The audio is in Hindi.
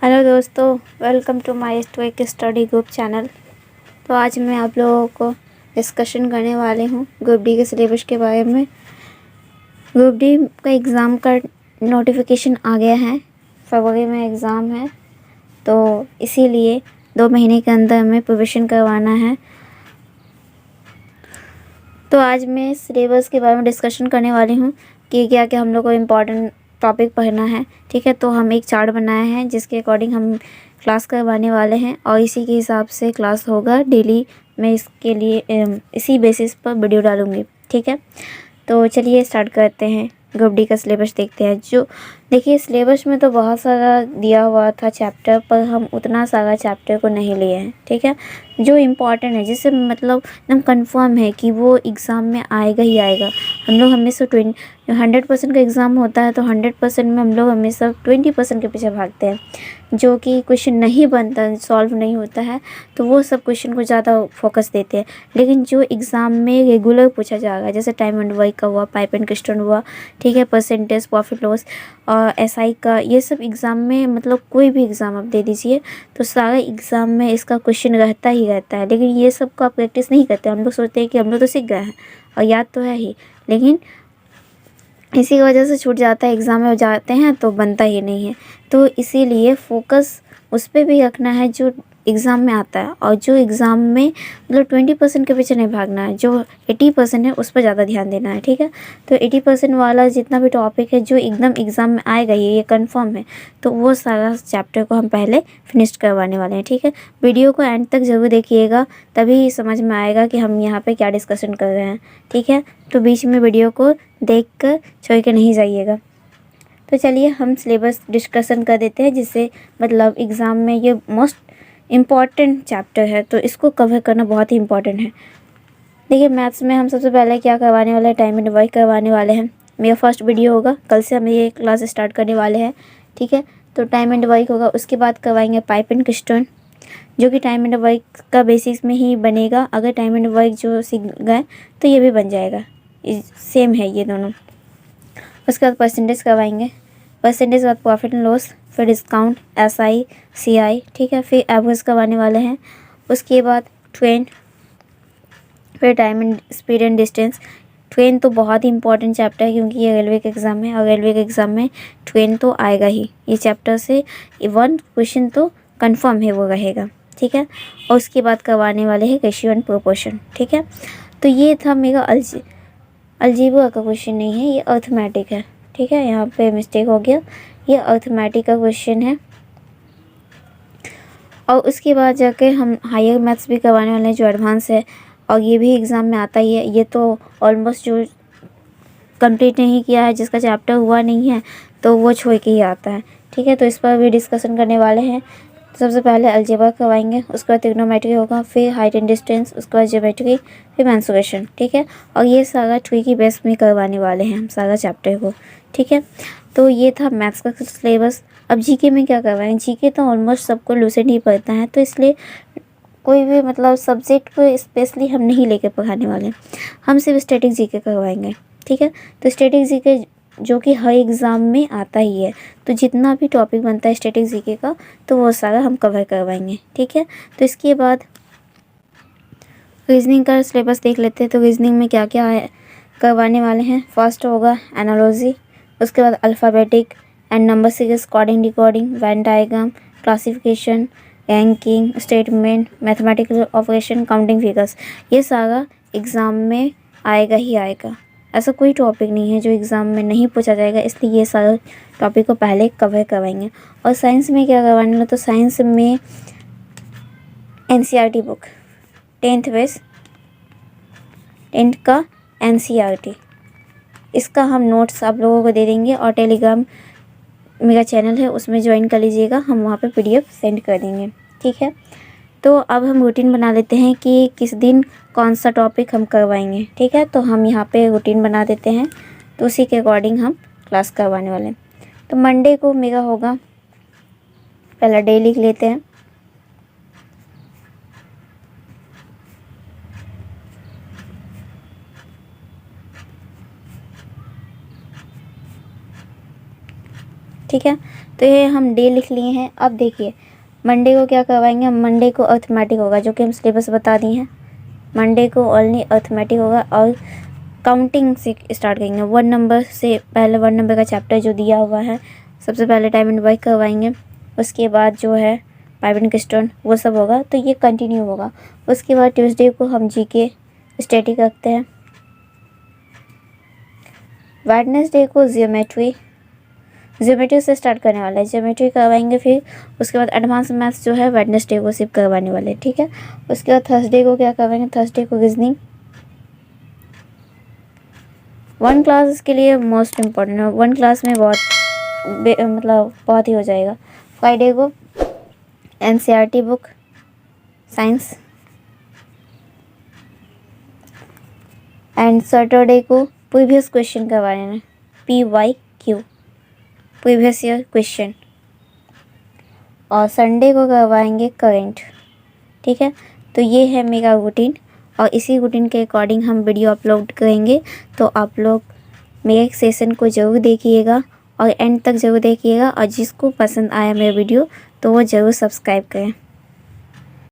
हेलो दोस्तों, welcome to my stoic study group channel. तो आज मैं आप लोगों को डिस्कशन करने वाली हूँ ग्रुप डी के सिलेबस के बारे में। ग्रुप डी का एग्ज़ाम का नोटिफिकेशन आ गया है। फरवरी में एग्ज़ाम है, तो इसीलिए 2 महीने के अंदर हमें प्रिपरेशन करवाना है। तो आज मैं सिलेबस के बारे में डिस्कशन करने वाली हूँ कि क्या क्या हम लोग को इम्पोर्टेंट टॉपिक पढ़ना है। ठीक है, तो हम एक चार्ट बनाया है जिसके अकॉर्डिंग हम क्लास करवाने वाले हैं और इसी के हिसाब से क्लास होगा डेली। मैं इसके लिए इसी बेसिस पर वीडियो डालूँगी। ठीक है, तो चलिए स्टार्ट करते हैं। ग्रुप डी का सिलेबस देखते हैं। जो देखिए, सिलेबस में तो बहुत सारा दिया हुआ था चैप्टर, पर हम उतना सारा चैप्टर को नहीं लिए हैं। ठीक है, जो इम्पॉर्टेंट है, जिससे मतलब एकदम कंफर्म है कि वो एग्ज़ाम में आएगा ही आएगा। हम लोग हमेशा 100% का एग्ज़ाम होता है, तो 100% में हम लोग हमेशा 20% के पीछे भागते हैं। जो कि क्वेश्चन नहीं बनता, सॉल्व नहीं होता है, तो वो सब क्वेश्चन को ज़्यादा फोकस देते हैं। लेकिन जो एग्ज़ाम में रेगुलर पूछा जाएगा, जैसे टाइम एंड वर्क का हुआ, पाइप एंड क्वेश्चन हुआ, ठीक है, परसेंटेज, प्रॉफिट लॉस और एसआई का, ये सब एग्ज़ाम में मतलब कोई भी एग्ज़ाम आप दे दीजिए तो सारे एग्ज़ाम में इसका क्वेश्चन रहता ही रहता है। लेकिन ये सब को आप प्रैक्टिस नहीं करते। हम लोग सोचते हैं कि हम लोग तो सीख गए हैं और याद तो है ही, लेकिन इसी की वजह से छूट जाता है। एग्ज़ाम में जाते हैं तो बनता ही नहीं है। तो इसीलिए फोकस उस पर भी रखना है जो एग्ज़ाम में आता है, और जो एग्ज़ाम में मतलब 20% के पीछे नहीं भागना है। जो 80% है उस पर ज़्यादा ध्यान देना है। ठीक है, तो 80% वाला जितना भी टॉपिक है जो एकदम एग्ज़ाम में आएगा, ये कंफर्म है, तो वो सारा चैप्टर को हम पहले फिनिश करवाने वाले हैं। ठीक है, वीडियो को एंड तक ज़रूर देखिएगा, तभी समझ में आएगा कि हम यहाँ पर क्या डिस्कशन कर रहे हैं। ठीक है, तो बीच में वीडियो को देख कर छोड़ के नहीं जाइएगा। तो चलिए हम सिलेबस डिस्कशन कर देते हैं, जिससे मतलब एग्ज़ाम में ये मोस्ट इम्पॉर्टेंट चैप्टर है, तो इसको कवर करना बहुत ही इम्पॉर्टेंट है। देखिए, मैथ्स में हम सबसे पहले क्या करवाने वाले हैं, टाइम एंड वर्क करवाने वाले हैं। मेरा फर्स्ट वीडियो होगा, कल से हम ये क्लास स्टार्ट करने वाले हैं। ठीक है, तो टाइम एंड वर्क होगा, उसके बाद करवाएंगे पाइप एंड क्वेश्चन, जो कि टाइम एंड वर्क का बेसिस में ही बनेगा। अगर टाइम एंड वर्क जो सीख गए तो ये भी बन जाएगा, सेम है ये दोनों। उसके बाद परसेंटेज करवाएंगे, परसेंटेज के बाद प्रॉफिट एंड लॉस, फिर डिस्काउंट, एसआई, सीआई। ठीक है, फिर एवरेज करवाने वाले हैं। उसके बाद ट्रेंड, फिर time and speed and distance. Train तो बहुत ही इंपॉर्टेंट चैप्टर है, क्योंकि ये रेलवे के एग्ज़ाम है और रेलवे के एग्ज़ाम में ट्रेन तो आएगा ही। ये चैप्टर से 1 क्वेश्चन तो कंफर्म है, वो रहेगा। ठीक है, और उसके बाद करवाने वाले हैं रेशियो एंड प्रोपोर्शन। ठीक है, तो ये था मेरा अलजेब्रा का क्वेश्चन नहीं है, ये अर्थमेटिक है। ठीक है, यहाँ पे मिस्टेक हो गया, ये अर्थमेटिक का क्वेश्चन है। और उसके बाद जाके हम हायर मैथ्स भी करवाने वाले हैं, जो एडवांस है, और ये भी एग्ज़ाम में आता ही है। ये तो ऑलमोस्ट जो कंप्लीट नहीं किया है, जिसका चैप्टर हुआ नहीं है, तो वो छोड़ के ही आता है। ठीक है, तो इस पर भी डिस्कशन करने वाले हैं। सबसे पहले अलजेब्रा करवाएंगे, उसके बाद ट्रिग्नोमेट्री होगा, फिर हाइट एंड डिस्टेंस, उसके बाद ज्योमेट्री, फिर मेंसुरेशन। ठीक है, और ये सारा ट्री की बेस में करवाने वाले हैं हम सारा चैप्टर को। ठीक है, तो ये था मैथ्स का सिलेबस। अब जीके में क्या करवाएंगे, जीके तो ऑलमोस्ट सबको लूसेंट ही पढ़ता है, तो इसलिए कोई भी मतलब सब्जेक्ट को स्पेशली हम नहीं लेके पढ़ाने वाले, हम सिर्फ स्टैटिक जीके करवाएंगे। ठीक है, तो स्टैटिक जीके जो कि हर एग्ज़ाम में आता ही है, तो जितना भी टॉपिक बनता है स्टैटिक जीके का, तो वो सारा हम कवर करवाएंगे। ठीक है, तो इसके बाद रीजनिंग का सिलेबस देख लेते हैं। तो रीजनिंग में क्या क्या है करवाने वाले हैं। फर्स्ट होगा एनालॉजी, उसके बाद alphabetic and number series, coding, decoding, Venn diagram, classification, ranking, statement, mathematical operation, counting figures. ये सारा एग्ज़ाम में आएगा ही आएगा। ऐसा कोई टॉपिक नहीं है जो एग्ज़ाम में नहीं पूछा जाएगा, इसलिए ये सारे टॉपिक को पहले कवर करवाएंगे। और साइंस में क्या करवाने वाला, तो साइंस में NCERT book, 10th base, 10th का एनसीईआरटी, इसका हम नोट्स आप लोगों को दे देंगे। और टेलीग्राम मेरा चैनल है, उसमें ज्वाइन कर लीजिएगा, हम वहाँ पे पीडीएफ सेंड कर देंगे। ठीक है, तो अब हम रूटीन बना लेते हैं कि किस दिन कौन सा टॉपिक हम करवाएंगे। ठीक है, तो हम यहाँ पे रूटीन बना देते हैं, तो उसी के अकॉर्डिंग हम क्लास करवाने वाले हैं। तो मंडे को मेरा होगा, पहला डे लिख लेते हैं। ठीक है, तो ये हम डे लिख लिए हैं। अब देखिए मंडे को क्या करवाएंगे, मंडे को अर्थमेटिक होगा जो कि हम सिलेबस बता दिए हैं। मंडे को ओनली अर्थमेटिक होगा और काउंटिंग से स्टार्ट करेंगे। 1 नंबर से पहले 1 नंबर का चैप्टर जो दिया हुआ है सबसे पहले टाइम एंड वर्क करवाएंगे। उसके बाद जो है पाइपिंग क्वेश्चन वो सब होगा, तो ये कंटिन्यू होगा। उसके बाद ट्यूसडे को हम जीके स्टैटिक रखते हैं। वेडनेसडे को ज्योमेट्री से स्टार्ट करने वाला है, ज्योमेट्री करवाएंगे। फिर उसके बाद एडवांस मैथ्स जो है वेडनेसडे को सिर्फ करवाने वाले, ठीक है। उसके बाद थर्सडे को क्या करवाएंगे, थर्सडे को रीजनिंग। 1 क्लास के लिए मोस्ट इम्पॉर्टेंट है, 1 क्लास में बहुत ही हो जाएगा। फ्राइडे को NCERT book science and Saturday को प्रीवियस क्वेश्चन करवाने हैं, PYQ प्रीवियस ईयर क्वेश्चन। और संडे को करवाएंगे करेंट, ठीक है। तो ये है मेरा रूटीन और इसी रूटीन के अकॉर्डिंग हम वीडियो अपलोड करेंगे। तो आप लोग मेरे सेशन को ज़रूर देखिएगा और एंड तक ज़रूर देखिएगा, और जिसको पसंद आया मेरा वीडियो तो वो ज़रूर सब्सक्राइब करें।